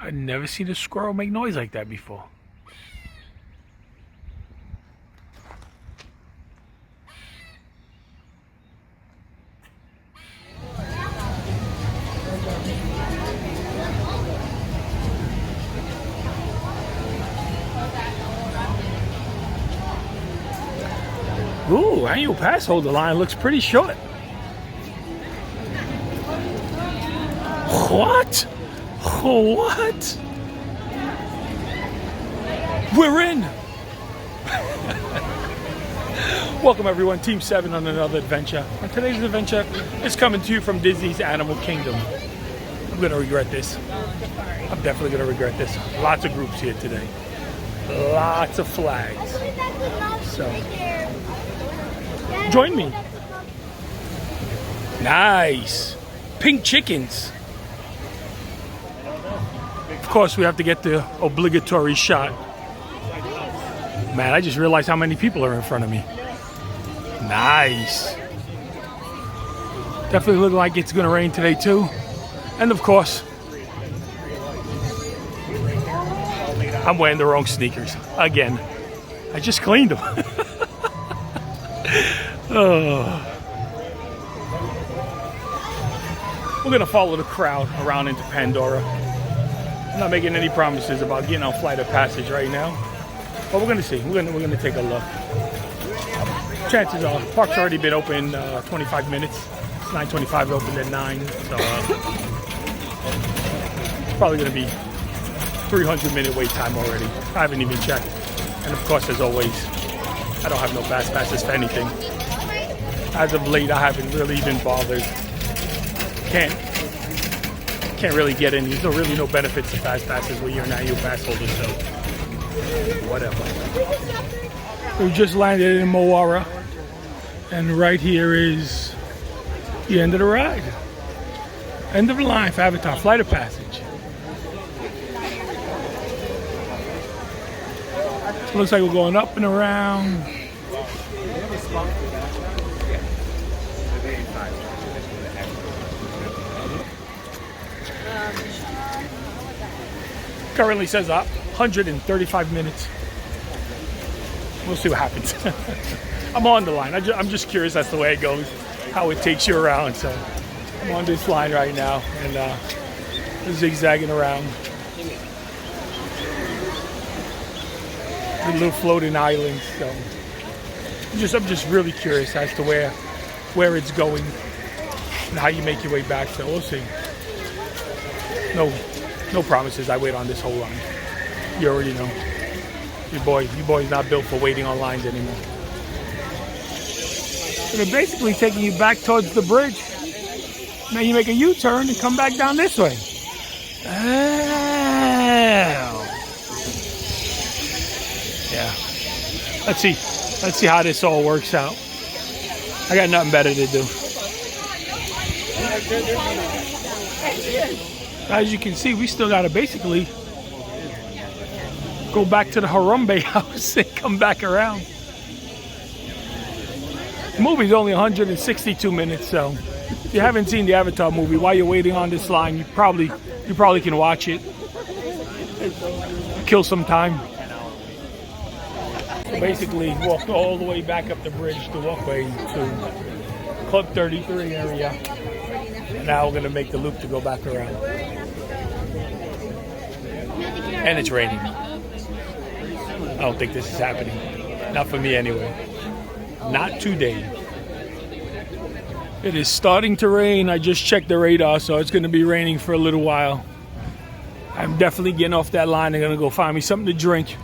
I've never seen a squirrel make noise like that before. Ooh, annual pass holder line looks pretty short. What? What? We're in. Welcome everyone, Team 7 on another adventure. And today's adventure is coming to you from Disney's Animal Kingdom. I'm gonna regret this. I'm definitely gonna regret this. Lots of groups here today. Lots of flags. So, join me. Nice. Pink chickens. Of course, we have to get the obligatory shot. Man, I just realized how many people are in front of me. Nice. Definitely look like it's going to rain today too. And of course, I'm wearing the wrong sneakers again. I just cleaned them. Oh. We're going to follow the crowd around into Pandora. I'm not making any promises about getting on Flight of Passage right now, but we're going to see. We're going to take a look. Chances are, park's already been open 25 minutes. It's 9:25, opened at 9, so it's probably going to be 300-minute wait time already. I haven't even checked. And of course, as always, I don't have no fast passes for anything. As of late, I haven't really even bothered. Can't really get any. There's really no benefits to fast passes when you're an annual pass holder, so whatever. We just landed in Moana, and right here is the end of the ride. End of the line for Avatar Flight of Passage. Looks like we're going up and around. Currently says 135 minutes. We'll see what happens. I'm on the line. I'm just curious as to the way it goes, how it takes you around. So I'm on this line right now and zigzagging around. The little floating islands. So I'm just really curious as to where it's going and how you make your way back. So we'll see. No promises. I wait on this whole line. You already know. Your boy's not built for waiting on lines anymore. So they're basically taking you back towards the bridge. Now you make a U-turn and come back down this way. Oh. Yeah. Let's see how this all works out. I got nothing better to do. As you can see, we still got to basically go back to the Harambe house and come back around. The movie's only 162 minutes, so if you haven't seen the Avatar movie, while you're waiting on this line, you probably can watch it. Kill some time. Basically, walked all the way back up the bridge, the walkway to Club 33 area. And now we're going to make the loop to go back around. And it's raining. I don't think this is happening. Not for me anyway. Not today. It is starting to rain. I just checked the radar, so it's going to be raining for a little while. I'm definitely getting off that line. I'm going to go find me something to drink.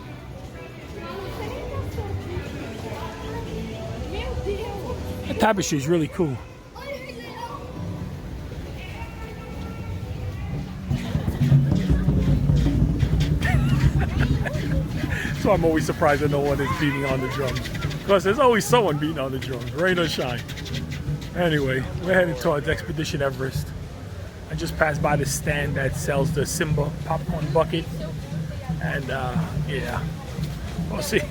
The tapestry is really cool. So I'm always surprised that no one is beating on the drums. Because there's always someone beating on the drums, rain or shine. Anyway, we're heading towards Expedition Everest. I just passed by the stand that sells the Simba popcorn bucket. And yeah, we'll see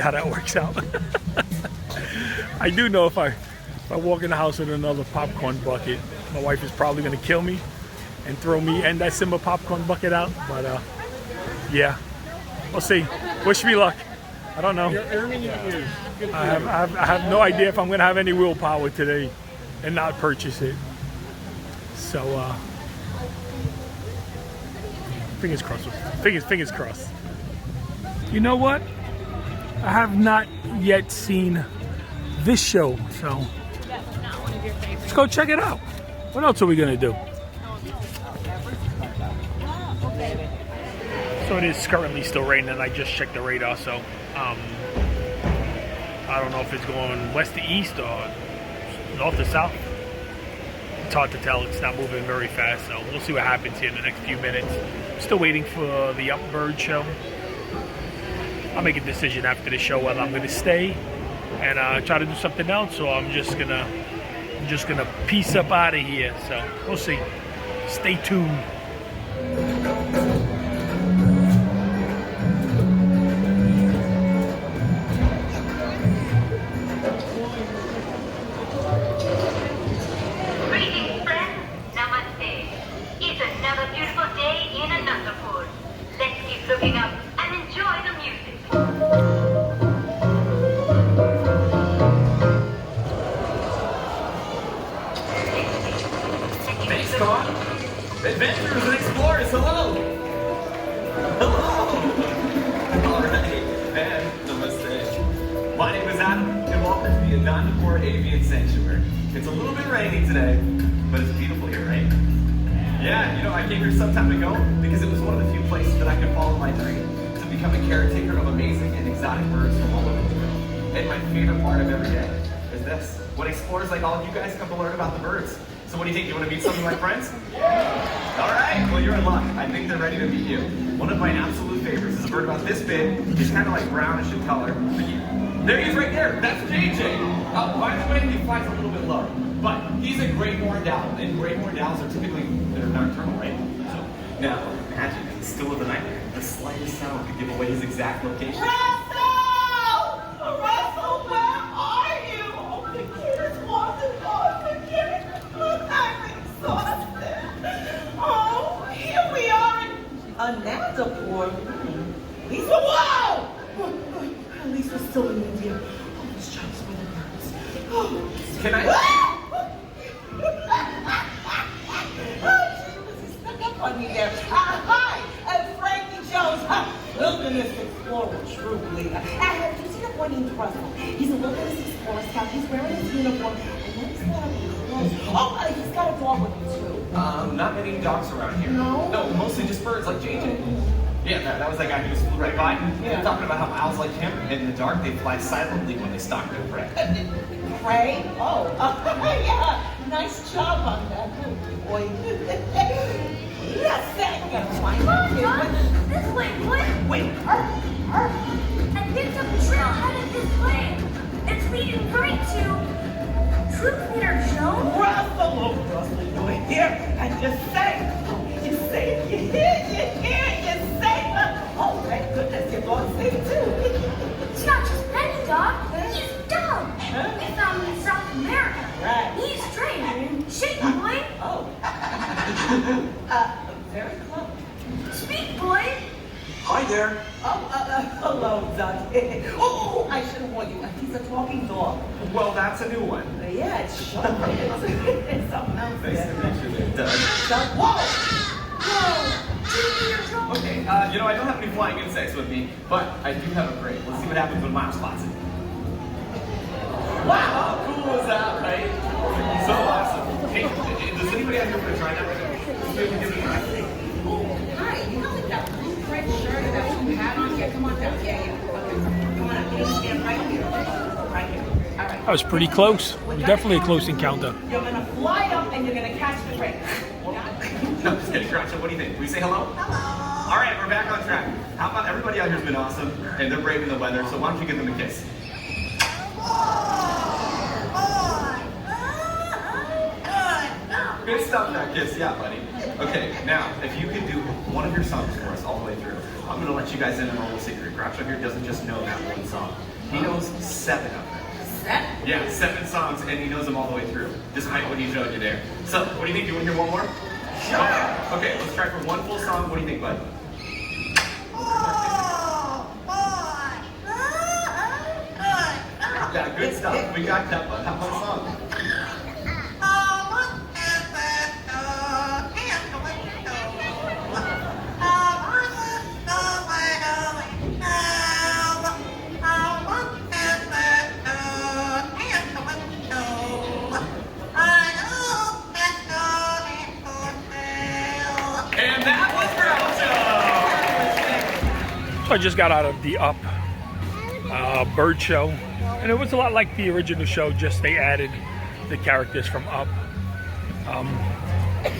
how that works out. I do know if I walk in the house with another popcorn bucket, my wife is probably gonna kill me. and throw me and that Simba popcorn bucket out. But yeah, we'll see. Wish me luck. I don't know. You're earning your ears. I have no idea if I'm gonna have any willpower today and not purchase it. So fingers crossed. Fingers crossed. You know what? I have not yet seen this show, so let's go check it out. What else are we gonna do? So it is currently still raining. I just checked the radar, so I don't know if it's going west to east or north to south. It's hard to tell. It's not moving very fast, so we'll see what happens here in the next few minutes. Still waiting for the Upbird show. I'll make a decision after the show whether I'm going to stay and try to do something else, or I'm just gonna piece up out of here. So we'll see. Stay tuned. Looking up and enjoy the music. Thanks, Scott. Adventurers and explorers, hello. Hello. All right, and namaste. My name is Adam, and welcome to the Anandapur Avian Sanctuary. It's a little bit rainy today, but it's beautiful here, right? Yeah, you know, I came here some time ago because it was one of the few places that I could follow my dream to become a caretaker of amazing and exotic birds from all over the world. And my favorite part of every day is this, when explorers like all of you guys come to learn about the birds. So what do you think? You want to meet some of my friends? Yeah. All right, well, you're in luck. I think they're ready to meet you. One of my absolute favorites is a bird about this big. He's kind of like brownish in color. There he is right there. That's JJ. By the way, he flies a little bit low. But he's a great horned owl, and great horned owls are typically, they're nocturnal, right? So, now, imagine, in the still of the night, the slightest sound could give away his exact location. Russell! Russell, where are you? Oh, the kids want to go. The kids, I'm exhausted. Oh, here we are in Anandapur. Lisa, whoa! At least we're still in India. Oh, those Chinese weather birds. Oh, Can I? On me there. Hi, I'm Frankie Jones, wilderness explorer, true believer. Have you seen a boy named Russell? He's a wilderness explorer scout. He's wearing his uniform, and then he's got a clothes. Oh, he's got a dog with him too. Not many dogs around here. No? No, mostly just birds like JJ. Yeah, that was that guy who just flew right by. Yeah. Talking about how owls like him, in the dark, they fly silently when they stalk their prey. Prey? Oh, yeah. Nice job on that, boy. Yes, I'm gonna find Mom, this way, boy. Wait, I picked up the trail headed this way. It's leading right to Troop Leader Jones. Russell, boy, here, and just say, you say, you hear, you say, oh, thank goodness, your dog's safe too. It's not just any dog, he's dumb. Huh? We found him in South America. Right. He's trained. Shake, boy. Oh. Very close. Speak, boy. Hi there. Hello, Doug. Oh, I should have warned you. He's a talking dog. Well, that's a new one. Yeah, it's sharp. It's something else. Nice to meet you there, Doug. Doug, whoa! Troop Leader Jones. Okay, you know, I don't have any flying insects with me, but I do have a crate. Let's see what happens when Miles spots it. Wow, how cool was that, right? So awesome. Hey, does anybody out here want to try that right now? Give it a try. Hi, you know like that blue red shirt and that blue hat on? Yeah, come on down. Yeah. Okay. Come on up. You just stand right here. Right here. All right. That was pretty close. It was definitely a close encounter. You're gonna fly up and you're gonna catch the prey. No, just kidding, Groucho. What do you think? Can we say hello? Hello. All right, we're back on track. How about everybody out here has been awesome, and they're braving the weather, so why don't you give them a kiss? Good stuff, that kiss. Yeah, buddy. Okay, now, if you could do one of your songs for us all the way through, I'm going to let you guys in on a little secret. Groucho here doesn't just know that one song. He knows 7 of them. 7? Yeah, 7 songs, and he knows them all the way through, despite what he showed you there. So, what do you think? You want to hear one more? Sure. Okay, let's try for one full song. What do you think, bud? Yeah, good stuff. We got that, bud. Have one song. And that was Groucho. So I just got out of the Up Bird show, and it was a lot like the original show, just they added the characters from Up.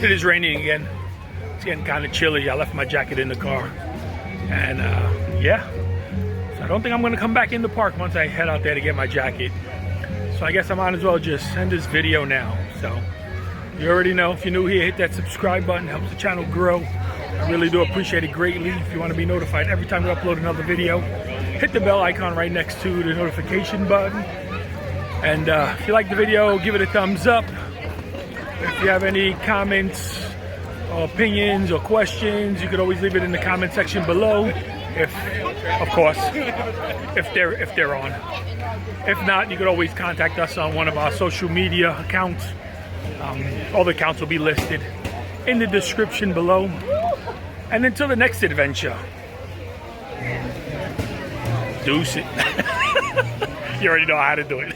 It is raining again. It's getting kind of chilly. I left my jacket in the car, and yeah, so I don't think I'm gonna come back in the park once I head out there to get my jacket. So I guess I might as well just end this video now. So you already know, if you're new here, hit that subscribe button, helps the channel grow. I really do appreciate it greatly. If you want to be notified every time we upload another video, hit the bell icon right next to the notification button. And if you like the video, give it a thumbs up. If you have any comments or opinions or questions, you could always leave it in the comment section below. If, of course, if they're on. If not, you could always contact us on one of our social media accounts. All the accounts will be listed in the description below. And until the next adventure, deuce it. You already know how to do it.